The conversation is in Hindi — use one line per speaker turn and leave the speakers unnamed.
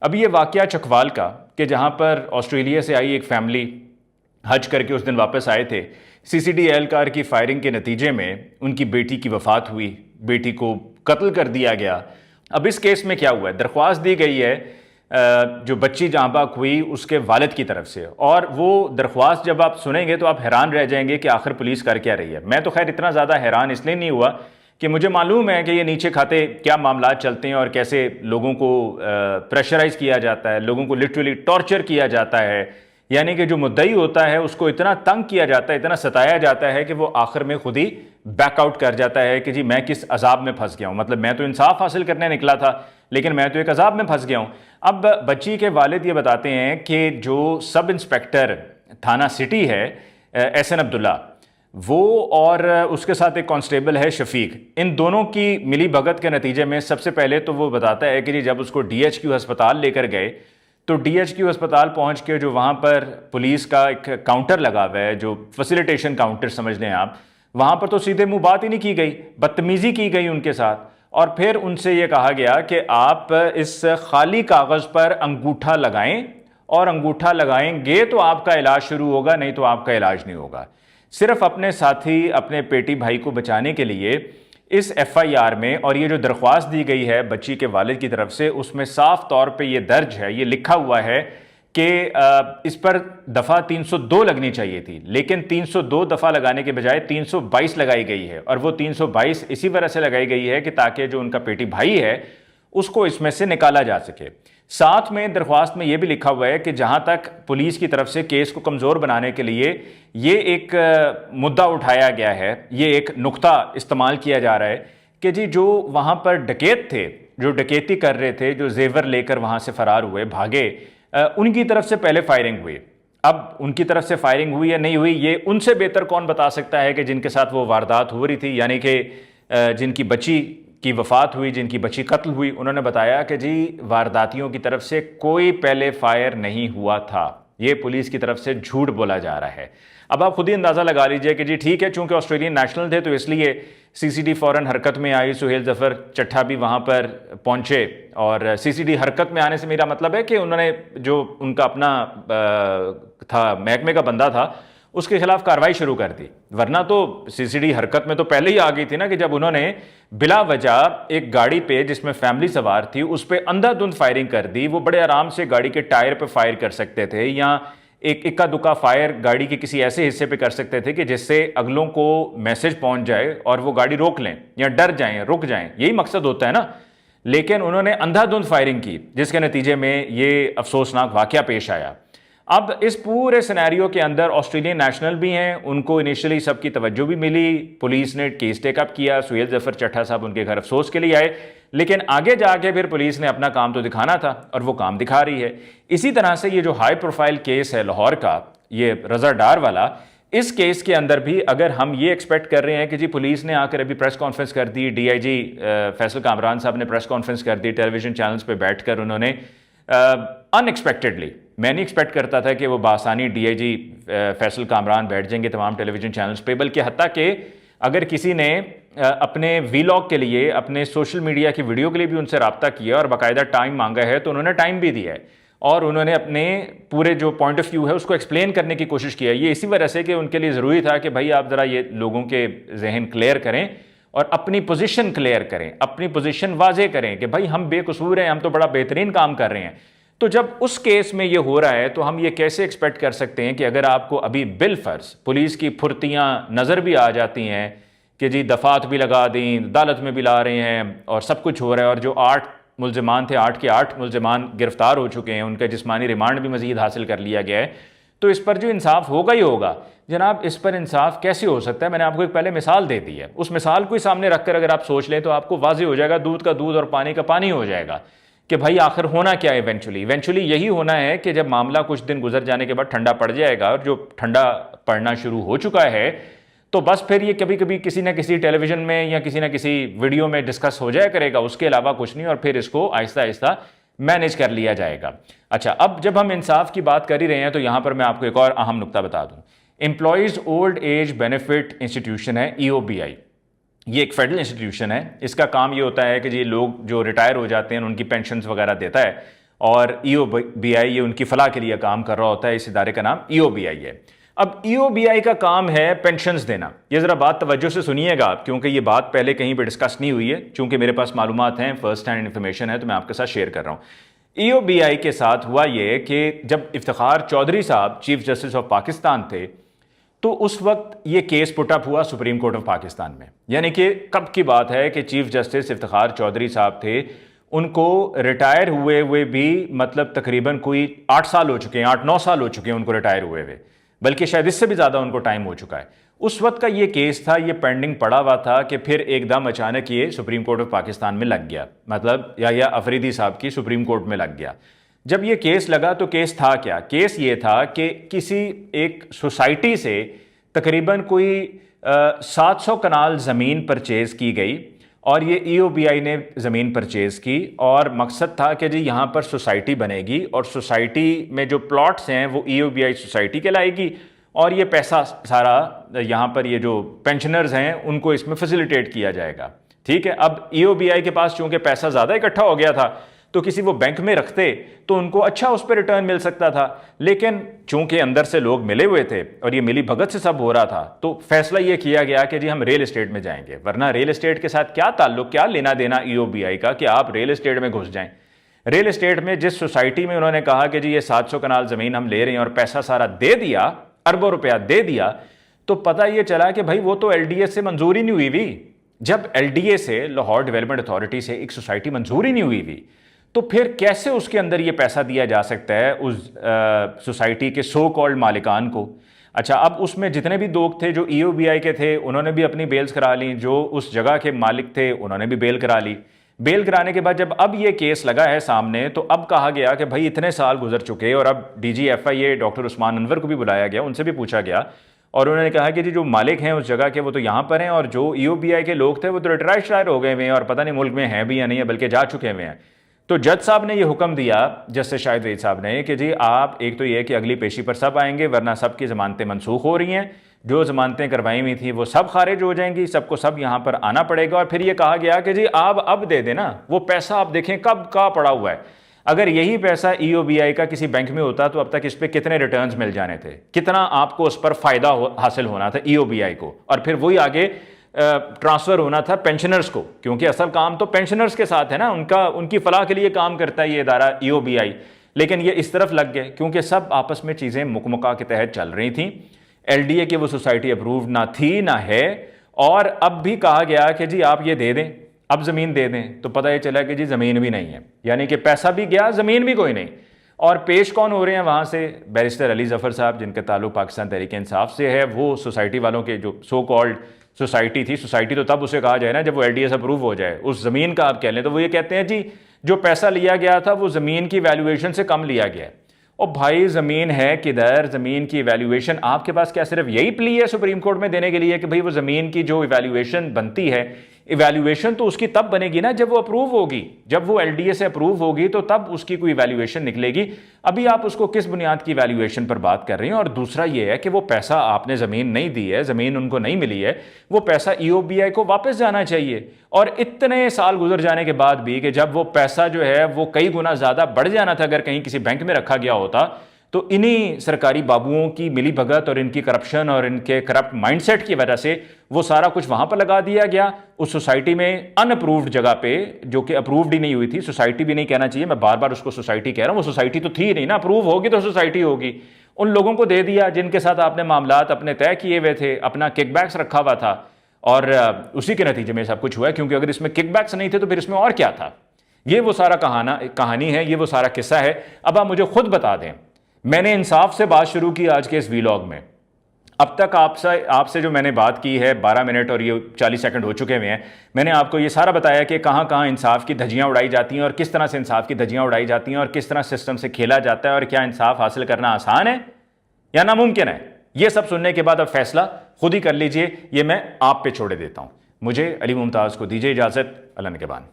अभी ये वाकया चकवाल का कि जहां पर ऑस्ट्रेलिया से आई एक फैमिली हज करके उस दिन वापस आए थे। सीसीडी एहलकार की फायरिंग के नतीजे में उनकी बेटी की वफात हुई, बेटी को कत्ल कर दिया गया। अब इस केस में क्या हुआ है, दरख्वास्त दी गई है जो बच्ची जहाँ बाग हुई उसके वालिद की तरफ से, और वो दरख्वास्त जब आप सुनेंगे तो आप हैरान रह जाएंगे कि आखिर पुलिस कर क्या रही है। मैं तो खैर इतना ज़्यादा हैरान इसलिए नहीं हुआ कि मुझे मालूम है कि ये नीचे खाते क्या मामला चलते हैं और कैसे लोगों को प्रेशराइज किया जाता है, लोगों को लिटरली टॉर्चर किया जाता है। यानी कि जो मुद्दई होता है उसको इतना तंग किया जाता है, इतना सताया जाता है कि वो आखिर में खुद ही बैकआउट कर जाता है कि जी मैं किस अजाब में फंस गया हूँ। मतलब मैं तो इंसाफ हासिल करने निकला था लेकिन मैं तो एक अजाब में फंस गया हूँ। अब बच्ची के वालिद ये बताते हैं कि जो सब इंस्पेक्टर थाना सिटी है एहसन अब्दुल्ला, वो और उसके साथ एक कांस्टेबल है शफीक, इन दोनों की मिली भगत के नतीजे में सबसे पहले तो वो बताता है कि जी जब उसको डीएचक्यू अस्पताल लेकर गए तो डीएचक्यू अस्पताल पहुंच के जो वहाँ पर पुलिस का एक काउंटर लगा हुआ है, जो फैसिलिटेशन काउंटर समझ लें आप, वहाँ पर तो सीधे मुंह बात ही नहीं की गई, बदतमीज़ी की गई उनके साथ। और फिर उनसे ये कहा गया कि आप इस खाली कागज़ पर अंगूठा लगाएं और अंगूठा लगाएंगे तो आपका इलाज शुरू होगा, नहीं तो आपका इलाज नहीं होगा। सिर्फ अपने साथी, अपने पेटी भाई को बचाने के लिए इस एफआईआर में, और ये जो दरख्वास्त दी गई है बच्ची के वालिद की तरफ से, उसमें साफ तौर पे ये दर्ज है, ये लिखा हुआ है कि इस पर दफ़ा 302 लगनी चाहिए थी, लेकिन 302 दफ़ा लगाने के बजाय 322 लगाई गई है। और वो 322 इसी वजह से लगाई गई है कि ताकि जो उनका पेटी भाई है उसको इसमें से निकाला जा सके। साथ में दरख्वास्त में यह भी लिखा हुआ है कि जहां तक पुलिस की तरफ से केस को कमज़ोर बनाने के लिए ये एक मुद्दा उठाया गया है, ये एक नुक्ता इस्तेमाल किया जा रहा है कि जी जो वहां पर डकैत थे, जो डकैती कर रहे थे, जो जेवर लेकर वहां से फरार हुए, भागे, उनकी तरफ से पहले फायरिंग हुई। अब उनकी तरफ से फायरिंग हुई या नहीं हुई ये उनसे बेहतर कौन बता सकता है कि जिनके साथ वो वारदात हो रही थी, यानी कि जिनकी बच्ची की वफात हुई, जिनकी बच्ची कत्ल हुई। उन्होंने बताया कि जी वारदातियों की तरफ से कोई पहले फायर नहीं हुआ था, ये पुलिस की तरफ से झूठ बोला जा रहा है। अब आप खुद ही अंदाज़ा लगा लीजिए कि जी ठीक है, चूंकि ऑस्ट्रेलियन नेशनल थे तो इसलिए सीसीडी फ़ौरन हरकत में आई, सुहेल जफर चट्ठा भी वहाँ पर पहुँचे। और सीसीडी हरकत में आने से मेरा मतलब है कि उन्होंने जो उनका अपना था महकमे का बंदा था उसके खिलाफ कार्रवाई शुरू कर दी, वरना तो सीसीडी हरकत में तो पहले ही आ गई थी ना कि जब उन्होंने बिला वजह एक गाड़ी पे जिसमें फैमिली सवार थी उस पर अंधाधुंध फायरिंग कर दी। वो बड़े आराम से गाड़ी के टायर पे फायर कर सकते थे या एक इक्का दुक्का फायर गाड़ी के किसी ऐसे हिस्से पे कर सकते थे कि जिससे अगलों को मैसेज पहुंच जाए और वो गाड़ी रोक लें या डर जाएं, रुक जाएं, यही मकसद होता है ना। लेकिन उन्होंने अंधाधुंध फायरिंग की जिसके नतीजे में ये अफसोसनाक वाकया पेश आया। अब इस पूरे सिनेरियो के अंदर ऑस्ट्रेलियन नेशनल भी हैं, उनको इनिशियली सबकी तवज्जो भी मिली, पुलिस ने केस टेकअप किया, सुहेल जफर चट्ठा साहब उनके घर अफसोस के लिए आए, लेकिन आगे जाके फिर पुलिस ने अपना काम तो दिखाना था और वो काम दिखा रही है। इसी तरह से ये जो हाई प्रोफाइल केस है लाहौर का, ये रजा डार वाला, इस केस के अंदर भी अगर हम ये एक्सपेक्ट कर रहे हैं कि जी पुलिस ने आकर अभी प्रेस कॉन्फ्रेंस कर दी, डीआईजी फैसल कामरान साहब ने प्रेस कॉन्फ्रेंस कर दी, टेलीविजन चैनल्स पे बैठकर उन्होंने अनएक्सपेक्टेडली, मैं नहीं एक्सपेक्ट करता था कि वो बासानी डीआईजी फैसल कामरान बैठ जाएंगे तमाम टेलीविजन चैनल्स पे, बल्कि हत्ता कि अगर किसी ने अपने वीलॉग के लिए, अपने सोशल मीडिया की वीडियो के लिए भी उनसे रब्ता किया और बाकायदा टाइम मांगा है तो उन्होंने टाइम भी दिया है और उन्होंने अपने पूरे जो पॉइंट ऑफ व्यू है उसको एक्सप्लेन करने की कोशिश किया। ये इसी वजह से कि उनके लिए ज़रूरी था कि भाई आप ज़रा ये लोगों के जहन क्लियर करें और अपनी पोजीशन क्लियर करें, अपनी पोजीशन वाजे करें कि भाई हम बेकसूर हैं, हम तो बड़ा बेहतरीन काम कर रहे हैं। तो जब उस केस में ये हो रहा है तो हम ये कैसे एक्सपेक्ट कर सकते हैं कि अगर आपको अभी बिलफर्ज पुलिस की फुर्तियाँ नज़र भी आ जाती हैं कि जी दफात भी लगा दी, अदालत में भी ला रहे हैं और सब कुछ हो रहा है, और जो 8 मुल्ज़िमान थे 8 के 8 मुल्ज़िमान गिरफ्तार हो चुके हैं, उनका जिस्मानी रिमांड भी मज़ीद हासिल कर लिया गया है, तो इस पर जो इंसाफ होगा ही होगा। जनाब इस पर इंसाफ कैसे हो सकता है? मैंने आपको एक पहले मिसाल दे दी है, उस मिसाल को ही सामने रखकर अगर आप सोच लें तो आपको वाज़ेह हो जाएगा, दूध का दूध और पानी का पानी हो जाएगा कि भाई आखिर होना क्या है। इवेंचुअली यही होना है कि जब मामला कुछ दिन गुजर जाने के बाद ठंडा पड़ जाएगा, और जो ठंडा पड़ना शुरू हो चुका है तो बस फिर ये कभी कभी किसी ना किसी टेलीविजन में या किसी ना किसी वीडियो में डिस्कस हो जाया करेगा, उसके अलावा कुछ नहीं, और फिर इसको आहिस्ता आहिस्ता मैनेज कर लिया जाएगा। अच्छा, अब जब हम इंसाफ की बात कर ही रहे हैं तो यहां पर मैं आपको एक और अहम नुकता बता दूं। Employees old age benefit institution है EOBI, ये एक फेडरल इंस्टीट्यूशन है। इसका काम ये होता है कि जी लोग जो रिटायर हो जाते हैं उनकी पेंशन्स वगैरह देता है, और EOBI ये उनकी फलाह के लिए काम कर रहा होता है। इस इदारे का नाम EOBI है। अब EOBI का काम है पेंशन्स देना। ये ज़रा बात तवज्जो से सुनिएगा आप, क्योंकि ये बात पहले कहीं पर डिस्कस नहीं हुई है। चूंकि मेरे पास मालूमात हैं, फर्स्ट हैंड इन्फॉर्मेशन है, तो मैं आपके साथ शेयर कर रहा हूँ। EOBI के साथ हुआ ये कि जब इफ्तिखार चौधरी साहब चीफ जस्टिस ऑफ पाकिस्तान थे, तो उस वक्त ये केस पुटअप हुआ सुप्रीम कोर्ट ऑफ पाकिस्तान में। यानी कि कब की बात है कि चीफ जस्टिस इफ्तिखार चौधरी साहब थे, उनको रिटायर हुए भी मतलब तकरीबन कोई 8 साल हो चुके हैं, 8-9 साल हो चुके हैं उनको रिटायर हुए, बल्कि शायद इससे भी ज़्यादा उनको टाइम हो चुका है। उस वक्त का ये केस था, ये पेंडिंग पड़ा हुआ था कि फिर एकदम अचानक ये सुप्रीम कोर्ट ऑफ पाकिस्तान में लग गया, मतलब या अफरीदी साहब की सुप्रीम कोर्ट में लग गया। जब ये केस लगा तो केस था क्या? केस ये था कि किसी एक सोसाइटी से तकरीबन कोई 700 कनाल ज़मीन परचेज़ की गई और ये EOBI ने ज़मीन परचेज़ की, और मकसद था कि जी यहाँ पर सोसाइटी बनेगी और सोसाइटी में जो प्लॉट्स हैं वो EOBI सोसाइटी के लाएगी, और ये पैसा सारा यहाँ पर ये जो पेंशनर्स हैं उनको इसमें फैसिलिटेट किया जाएगा। ठीक है। अब EOBI के पास चूँकि पैसा ज़्यादा इकट्ठा हो गया था, तो किसी वो बैंक में रखते तो उनको अच्छा उस पर रिटर्न मिल सकता था, लेकिन चूंकि अंदर से लोग मिले हुए थे और ये मिली भगत से सब हो रहा था, तो फैसला ये किया गया कि जी हम रियल एस्टेट में जाएंगे। वरना रियल एस्टेट के साथ क्या ताल्लुक, क्या लेना देना EOBI का कि आप रियल एस्टेट में घुस जाएं। रियल एस्टेट में जिस सोसाइटी में उन्होंने कहा कि जी ये 700 कनाल ज़मीन हम ले रहे हैं और पैसा सारा दे दिया, अरबों रुपया दे दिया, तो पता ये चला कि भाई वो तो LDA से मंजूरी नहीं हुई हुई। जब LDA से, लाहौर डेवलपमेंट अथॉरिटी से, एक सोसाइटी मंजूरी नहीं हुई हुई, तो फिर कैसे उसके अंदर ये पैसा दिया जा सकता है उस सोसाइटी के सो कॉल्ड मालिकान को? अच्छा, अब उसमें जितने भी लोग थे जो EOBI के थे, उन्होंने भी अपनी बेल्स करा ली, जो उस जगह के मालिक थे उन्होंने भी बेल करा ली। बेल कराने के बाद जब अब ये केस लगा है सामने, तो अब कहा गया कि भाई इतने साल गुजर चुके, और अब DG FIA doctor Usman Anwar को भी बुलाया गया, उनसे भी पूछा गया, और उन्होंने कहा कि जी जो मालिक हैं उस जगह के वो तो यहाँ पर हैं, और जो EOBI के लोग थे वो तो रिटायर हो गए हुए हैं और पता नहीं मुल्क में हैं भी या नहीं है, बल्कि जा चुके हुए हैं। तो जज साहब ने ये हुक्म दिया, जस्टिस शाहिद वहीद साहब ने, कि जी आप एक तो ये कि अगली पेशी पर सब आएंगे, वरना सब की ज़मानतें मनसूख हो रही हैं, जो ज़मानतें करवाई हुई थी वो सब खारिज हो जाएंगी, सबको सब यहाँ पर आना पड़ेगा। और फिर ये कहा गया कि जी आप अब दे देना वो पैसा, आप देखें कब का पड़ा हुआ है। अगर यही पैसा EOBI का किसी बैंक में होता तो अब तक इस पर कितने रिटर्न्स मिल जाने थे, कितना आपको उस पर फ़ायदा हासिल होना था EOBI को, और फिर वही आगे ट्रांसफ़र होना था पेंशनर्स को, क्योंकि असल काम तो पेंशनर्स के साथ है ना, उनकी फलाह के लिए काम करता है ये इदारा EOBI। लेकिन ये इस तरफ लग गए क्योंकि सब आपस में चीज़ें मुकमुका के तहत चल रही थी। LDA की वो सोसाइटी अप्रूव ना थी ना है, और अब भी कहा गया कि जी आप ये दे दें, अब ज़मीन दे दें, तो पता ये चला कि जी ज़मीन भी नहीं है, यानी कि पैसा भी गया, ज़मीन भी कोई नहीं। और पेश कौन हो रहे हैं वहाँ से? बैरिस्टर अली ज़फ़र साहब, जिनका ताल्लुक पाकिस्तान तहरीक इंसाफ से है। वो सोसाइटी वालों के जो सो कॉल्ड सोसाइटी थी, सोसाइटी तो तब उसे कहा जाए ना जब वो LDA से अप्रूव हो जाए, उस ज़मीन का आप कह लें, तो वो ये कहते हैं जी जो पैसा लिया गया था वो ज़मीन की वैल्यूएशन से कम लिया गया है। और भाई ज़मीन है किधर? ज़मीन की वैल्यूएशन आपके पास क्या सिर्फ यही प्ली है सुप्रीम कोर्ट में देने के लिए कि भाई वो ज़मीन की जो इवैल्यूएशन बनती है, इवैल्यूएशन तो उसकी तब बनेगी ना जब वो अप्रूव होगी, जब वो LDA से अप्रूव होगी तो तब उसकी कोई इवैल्यूएशन निकलेगी। अभी आप उसको किस बुनियाद की इवैल्यूएशन पर बात कर रहे हैं? और दूसरा ये है कि वो पैसा आपने ज़मीन नहीं दी है, ज़मीन उनको नहीं मिली है, वो पैसा EOBI को वापस जाना चाहिए। और इतने साल गुजर जाने के बाद भी कि जब वो पैसा जो है वो कई गुना ज़्यादा बढ़ जाना था अगर कहीं किसी बैंक में रखा गया होता, तो इन्हीं सरकारी बाबुओं की मिली भगत और इनकी करप्शन और इनके करप्ट माइंडसेट की वजह से वो सारा कुछ वहाँ पर लगा दिया गया, उस सोसाइटी में अनअप्रूव्ड जगह पे, जो कि अप्रूव्ड ही नहीं हुई थी। सोसाइटी भी नहीं कहना चाहिए, मैं बार बार उसको सोसाइटी कह रहा हूँ, वो सोसाइटी तो थी नहीं ना, अप्रूव होगी तो सोसाइटी होगी। उन लोगों को दे दिया जिनके साथ आपने मामलात अपने तय किए हुए थे, अपना किकबैक्स रखा हुआ था, और उसी के नतीजे में सब कुछ हुआ है। क्योंकि अगर इसमें किकबैक्स नहीं थे तो फिर इसमें और क्या था? ये वो सारा कहानी है, ये वो सारा किस्सा है। अब आप मुझे खुद बता दें, मैंने इंसाफ से बात शुरू की आज के इस वीलॉग में, अब तक आपसे जो मैंने बात की है 12 मिनट और ये 40 सेकंड हो चुके हुए हैं, मैंने आपको ये सारा बताया कि कहाँ कहाँ इंसाफ की धज्जियाँ उड़ाई जाती हैं और किस तरह से इंसाफ की धज्जियाँ उड़ाई जाती हैं और किस तरह सिस्टम से खेला जाता है, और क्या इंसाफ हासिल करना आसान है या नामुमकिन है। ये सब सुनने के बाद अब फैसला खुद ही कर लीजिए, ये मैं आप पे छोड़े देता हूँ। मुझे अली मुमताज़ को दीजिए इजाज़त। अल्लाह निगहबान।